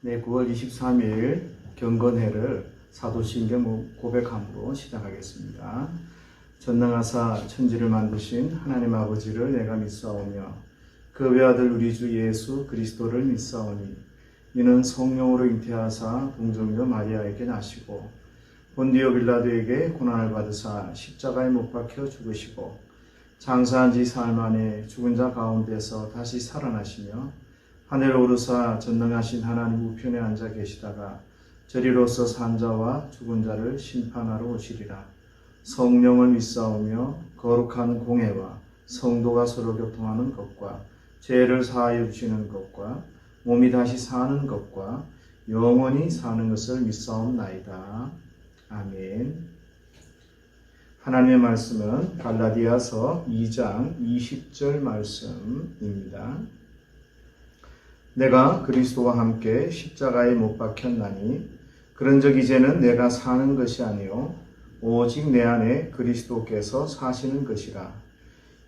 네, 9월 23일 경건회를 사도신경 고백함으로 시작하겠습니다. 전능하사 천지를 만드신 하나님 아버지를 내가 믿사오며 그 외아들 우리 주 예수 그리스도를 믿사오니 이는 성령으로 잉태하사 동정녀 마리아에게 나시고 본디오 빌라도에게 고난을 받으사 십자가에 못 박혀 죽으시고 장사한 지 사흘 만에 죽은 자 가운데서 다시 살아나시며 하늘 오르사 전능하신 하나님 우편에 앉아 계시다가 저리로서 산 자와 죽은 자를 심판하러 오시리라. 성령을 믿사오며 거룩한 공회와 성도가 서로 교통하는 것과 죄를 사하여 주시는 것과 몸이 다시 사는 것과 영원히 사는 것을 믿사옵나이다. 아멘. 하나님의 말씀은 갈라디아서 2장 20절 말씀입니다. 내가 그리스도와 함께 십자가에 못 박혔나니 그런즉 이제는 내가 사는 것이 아니요 오직 내 안에 그리스도께서 사시는 것이라.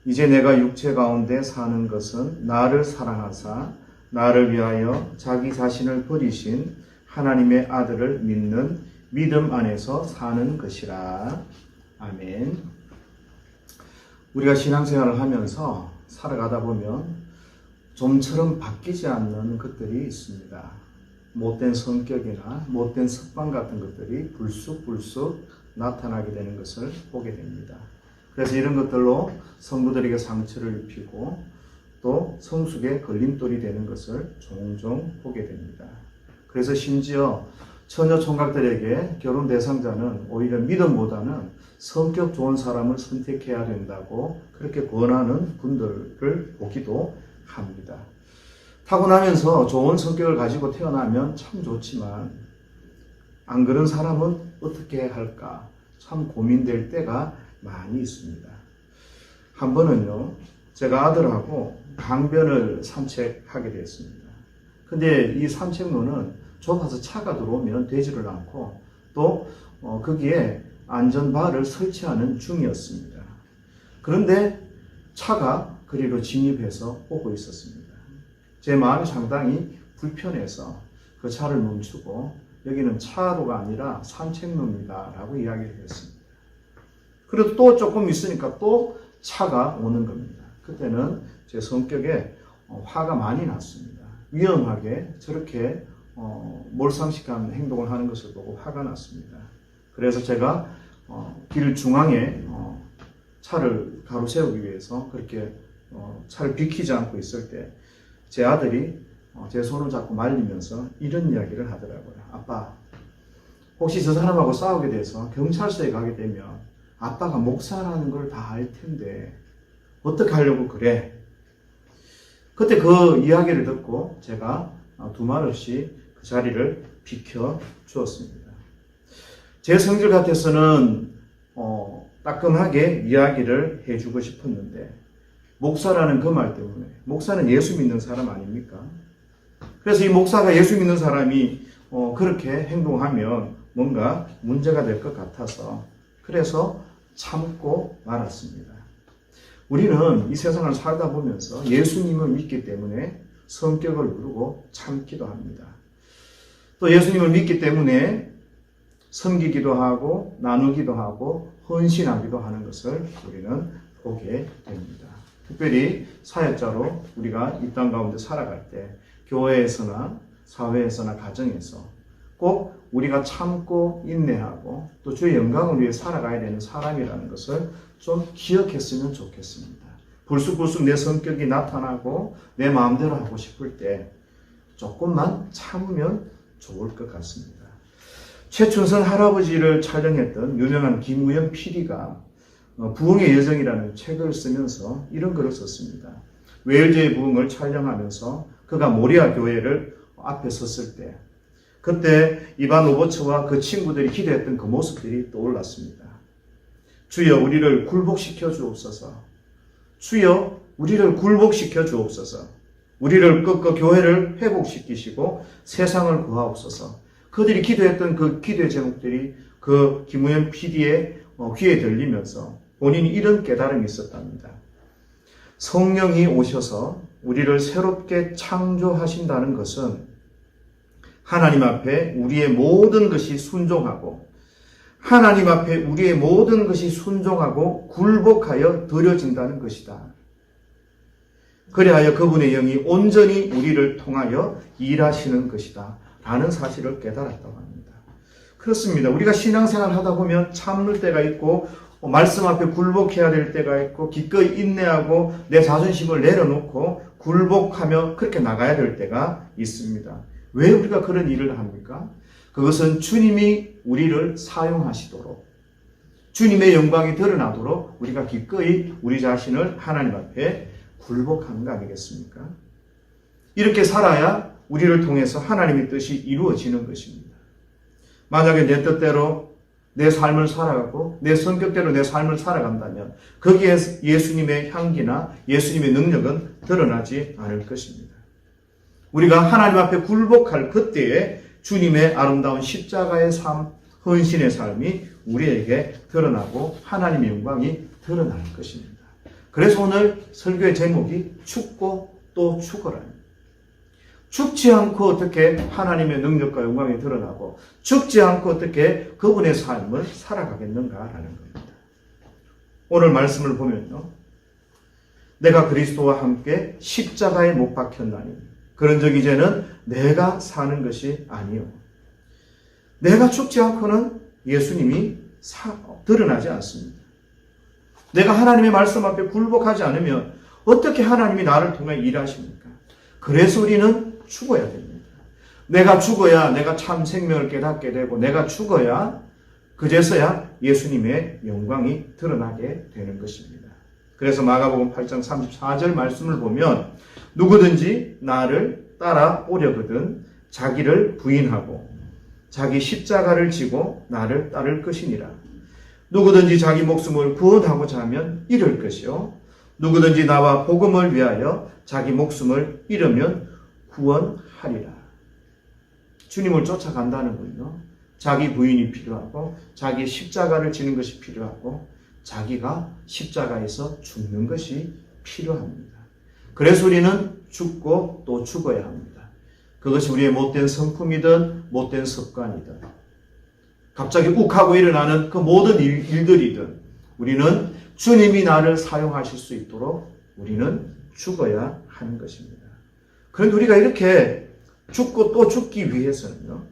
이제 내가 육체 가운데 사는 것은 나를 사랑하사 나를 위하여 자기 자신을 버리신 하나님의 아들을 믿는 믿음 안에서 사는 것이라. 아멘. 우리가 신앙생활을 하면서 살아가다 보면 좀처럼 바뀌지 않는 것들이 있습니다. 못된 성격이나 못된 습관 같은 것들이 불쑥불쑥 나타나게 되는 것을 보게 됩니다. 그래서 이런 것들로 성도들에게 상처를 입히고 또 성숙의 걸림돌이 되는 것을 종종 보게 됩니다. 그래서 심지어 처녀 총각들에게 결혼 대상자는 오히려 믿음보다는 성격 좋은 사람을 선택해야 된다고 그렇게 권하는 분들을 보기도 합니다. 타고나면서 좋은 성격을 가지고 태어나면 참 좋지만 안 그런 사람은 어떻게 할까 참 고민될 때가 많이 있습니다. 한 번은요, 제가 아들하고 강변을 산책하게 됐습니다. 근데 이 산책로는 좁아서 차가 들어오면 되지를 않고 또 거기에 안전바를 설치하는 중이었습니다. 그런데 차가 그리로 진입해서 오고 있었습니다. 제 마음이 상당히 불편해서 그 차를 멈추고 여기는 차로가 아니라 산책로입니다 라고 이야기를 했습니다. 그래도 또 조금 있으니까 또 차가 오는 겁니다. 그때는 제 성격에 화가 많이 났습니다. 위험하게 저렇게 몰상식한 행동을 하는 것을 보고 화가 났습니다. 그래서 제가 길 중앙에 차를 가로 세우기 위해서 그렇게 차를 비키지 않고 있을 때 제 아들이 제 손을 잡고 말리면서 이런 이야기를 하더라고요. 아빠, 혹시 저 사람하고 싸우게 돼서 경찰서에 가게 되면 아빠가 목사라는 걸 다 알 텐데 어떻게 하려고 그래? 그때 그 이야기를 듣고 제가 두 말 없이 그 자리를 비켜 주었습니다. 제 성질 같아서는 따끔하게 이야기를 해주고 싶었는데 목사라는 그 말 때문에, 목사는 예수 믿는 사람 아닙니까? 그래서 이 목사가 예수 믿는 사람이 그렇게 행동하면 뭔가 문제가 될 것 같아서 그래서 참고 말았습니다. 우리는 이 세상을 살다 보면서 예수님을 믿기 때문에 성격을 부르고 참기도 합니다. 또 예수님을 믿기 때문에 섬기기도 하고 나누기도 하고 헌신하기도 하는 것을 우리는 보게 됩니다. 특별히 사역자로 우리가 이 땅 가운데 살아갈 때 교회에서나 사회에서나 가정에서 꼭 우리가 참고 인내하고 또 주의 영광을 위해 살아가야 되는 사람이라는 것을 좀 기억했으면 좋겠습니다. 불쑥불쑥 내 성격이 나타나고 내 마음대로 하고 싶을 때 조금만 참으면 좋을 것 같습니다. 최춘선 할아버지를 촬영했던 유명한 김우현 PD가 부흥의 여정이라는 책을 쓰면서 이런 글을 썼습니다. 웨일즈의 부흥을 촬영하면서 그가 모리아 교회를 앞에 섰을 때 그때 이반 오버츠와 그 친구들이 기도했던 그 모습들이 떠올랐습니다. 주여 우리를 굴복시켜 주옵소서. 주여 우리를 굴복시켜 주옵소서. 우리를 꺾어 교회를 회복시키시고 세상을 구하옵소서. 그들이 기도했던 그 기도의 제목들이 그 김우현 PD의 귀에 들리면서 본인이 이런 깨달음이 있었답니다. 성령이 오셔서 우리를 새롭게 창조하신다는 것은 하나님 앞에 우리의 모든 것이 순종하고 하나님 앞에 우리의 모든 것이 순종하고 굴복하여 드려진다는 것이다. 그리하여 그분의 영이 온전히 우리를 통하여 일하시는 것이다 라는 사실을 깨달았다고 합니다. 그렇습니다. 우리가 신앙생활 하다 보면 참을 때가 있고 말씀 앞에 굴복해야 될 때가 있고 기꺼이 인내하고 내 자존심을 내려놓고 굴복하며 그렇게 나가야 될 때가 있습니다. 왜 우리가 그런 일을 합니까? 그것은 주님이 우리를 사용하시도록 주님의 영광이 드러나도록 우리가 기꺼이 우리 자신을 하나님 앞에 굴복하는 거 아니겠습니까? 이렇게 살아야 우리를 통해서 하나님의 뜻이 이루어지는 것입니다. 만약에 내 뜻대로 내 삶을 살아가고 내 성격대로 내 삶을 살아간다면 거기에 예수님의 향기나 예수님의 능력은 드러나지 않을 것입니다. 우리가 하나님 앞에 굴복할 그때에 주님의 아름다운 십자가의 삶, 헌신의 삶이 우리에게 드러나고 하나님의 영광이 드러날 것입니다. 그래서 오늘 설교의 제목이 죽고 또 죽어라입니다. 죽지 않고 어떻게 하나님의 능력과 영광이 드러나고 죽지 않고 어떻게 그분의 삶을 살아가겠는가라는 겁니다. 오늘 말씀을 보면요. 내가 그리스도와 함께 십자가에 못 박혔나니 그런즉 이제는 내가 사는 것이 아니요. 내가 죽지 않고는 예수님이 드러나지 않습니다. 내가 하나님의 말씀 앞에 굴복하지 않으면 어떻게 하나님이 나를 통해 일하십니까? 그래서 우리는 죽어야 됩니다. 내가 죽어야 내가 참 생명을 깨닫게 되고 내가 죽어야 그제서야 예수님의 영광이 드러나게 되는 것입니다. 그래서 마가복음 8장 34절 말씀을 보면 누구든지 나를 따라오려거든 자기를 부인하고 자기 십자가를 지고 나를 따를 것이니라. 누구든지 자기 목숨을 구원하고자 하면 잃을 것이요 누구든지 나와 복음을 위하여 자기 목숨을 잃으면 구원하리라. 주님을 쫓아간다는 건요. 자기 부인이 필요하고 자기 십자가를 지는 것이 필요하고 자기가 십자가에서 죽는 것이 필요합니다. 그래서 우리는 죽고 또 죽어야 합니다. 그것이 우리의 못된 성품이든 못된 습관이든 갑자기 욱하고 일어나는 그 모든 일들이든 우리는 주님이 나를 사용하실 수 있도록 우리는 죽어야 하는 것입니다. 그런데 우리가 이렇게 죽고 또 죽기 위해서는요.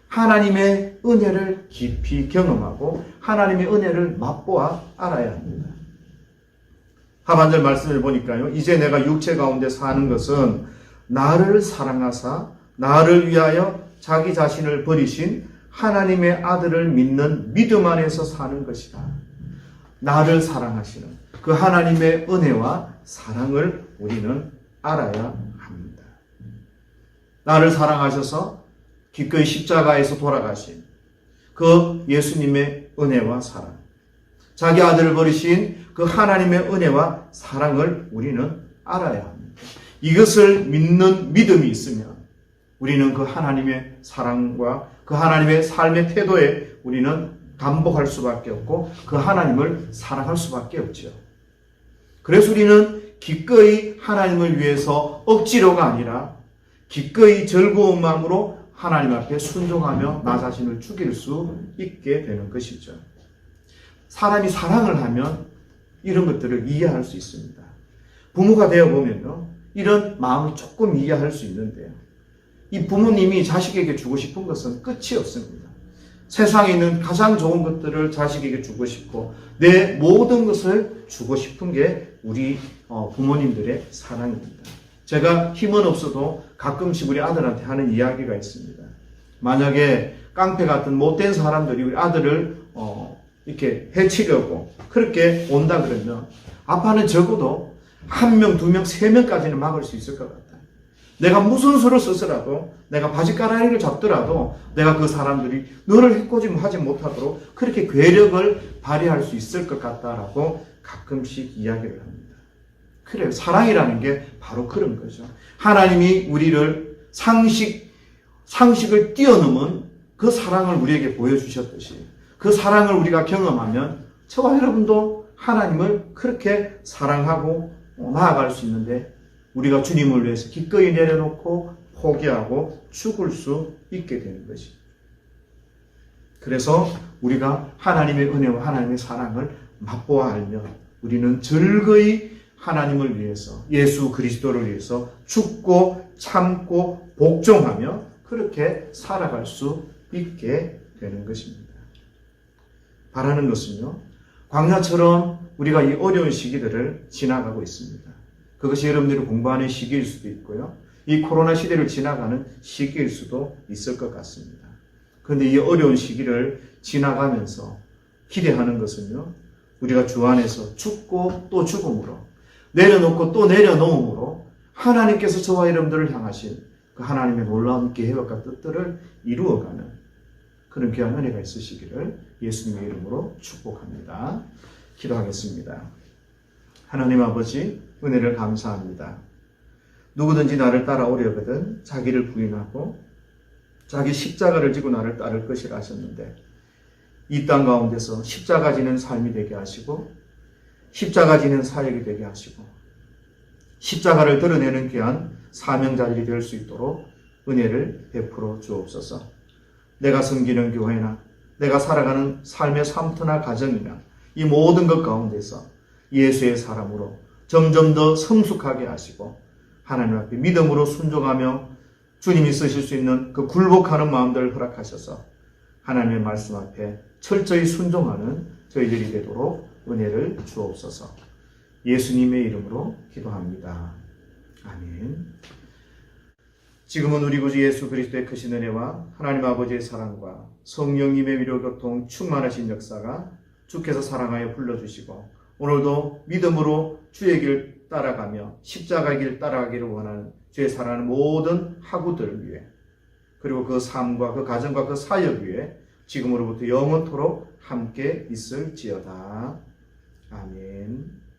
하나님의 은혜를 깊이 경험하고 하나님의 은혜를 맛보아 알아야 합니다. 하반절 말씀을 보니까요. 이제 내가 육체 가운데 사는 것은 나를 사랑하사 나를 위하여 자기 자신을 버리신 하나님의 아들을 믿는 믿음 안에서 사는 것이다. 나를 사랑하시는 그 하나님의 은혜와 사랑을 우리는 알아야 합니다. 나를 사랑하셔서 기꺼이 십자가에서 돌아가신 그 예수님의 은혜와 사랑, 자기 아들을 버리신 그 하나님의 은혜와 사랑을 우리는 알아야 합니다. 이것을 믿는 믿음이 있으면 우리는 그 하나님의 사랑과 그 하나님의 삶의 태도에 우리는 감복할 수밖에 없고 그 하나님을 사랑할 수밖에 없죠. 그래서 우리는 기꺼이 하나님을 위해서 억지로가 아니라 기꺼이 즐거운 마음으로 하나님 앞에 순종하며 나 자신을 죽일 수 있게 되는 것이죠. 사람이 사랑을 하면 이런 것들을 이해할 수 있습니다. 부모가 되어 보면요. 이런 마음을 조금 이해할 수 있는데요. 이 부모님이 자식에게 주고 싶은 것은 끝이 없습니다. 세상에 있는 가장 좋은 것들을 자식에게 주고 싶고 내 모든 것을 주고 싶은 게 우리 부모님들의 사랑입니다. 제가 힘은 없어도 가끔씩 우리 아들한테 하는 이야기가 있습니다. 만약에 깡패 같은 못된 사람들이 우리 아들을 이렇게 해치려고 그렇게 온다 그러면 아빠는 적어도 1명, 2명, 3명까지는 막을 수 있을 것 같다. 내가 무슨 수를 써서라도 내가 바지가랑이를 잡더라도 내가 그 사람들이 너를 해코지하지 못하도록 그렇게 괴력을 발휘할 수 있을 것 같다라고 가끔씩 이야기를 합니다. 그래요. 사랑이라는 게 바로 그런 거죠. 하나님이 우리를 상식을 뛰어넘은 그 사랑을 우리에게 보여주셨듯이 그 사랑을 우리가 경험하면 저와 여러분도 하나님을 그렇게 사랑하고 나아갈 수 있는데 우리가 주님을 위해서 기꺼이 내려놓고 포기하고 죽을 수 있게 되는 것입니다. 그래서 우리가 하나님의 은혜와 하나님의 사랑을 맛보아 알며 우리는 즐거이 하나님을 위해서, 예수 그리스도를 위해서 죽고 참고 복종하며 그렇게 살아갈 수 있게 되는 것입니다. 바라는 것은요, 광야처럼 우리가 이 어려운 시기들을 지나가고 있습니다. 그것이 여러분들이 공부하는 시기일 수도 있고요, 이 코로나 시대를 지나가는 시기일 수도 있을 것 같습니다. 그런데 이 어려운 시기를 지나가면서 기대하는 것은요, 우리가 주 안에서 죽고 또 죽음으로, 내려놓고 또 내려놓음으로 하나님께서 저와 여러분들을 향하신 그 하나님의 놀라운 계획과 뜻들을 이루어가는 그런 귀한 은혜가 있으시기를 예수님의 이름으로 축복합니다. 기도하겠습니다. 하나님 아버지, 은혜를 감사합니다. 누구든지 나를 따라오려거든 자기를 부인하고 자기 십자가를 지고 나를 따를 것이라 하셨는데, 이 땅 가운데서 십자가 지는 삶이 되게 하시고 십자가 지는 사역이 되게 하시고 십자가를 드러내는 귀한 사명자들이 될 수 있도록 은혜를 베풀어 주옵소서. 내가 섬기는 교회나 내가 살아가는 삶의 삶터나 가정이나 이 모든 것 가운데서 예수의 사람으로 점점 더 성숙하게 하시고 하나님 앞에 믿음으로 순종하며 주님이 쓰실 수 있는 그 굴복하는 마음들을 허락하셔서 하나님의 말씀 앞에 철저히 순종하는 저희들이 되도록 은혜를 주옵소서. 예수님의 이름으로 기도합니다. 아멘. 지금은 우리 구주 예수 그리스도의 크신 은혜와 하나님 아버지의 사랑과 성령님의 위로 교통 충만하신 역사가 주께서 사랑하여 불러주시고 오늘도 믿음으로 주의 길 따라가며 십자가의 길 따라가기를 원하는 주의 사랑하는 모든 학우들을 위해, 그리고 그 삶과 그 가정과 그 사역 위에 지금으로부터 영원토록 함께 있을지어다. 아멘.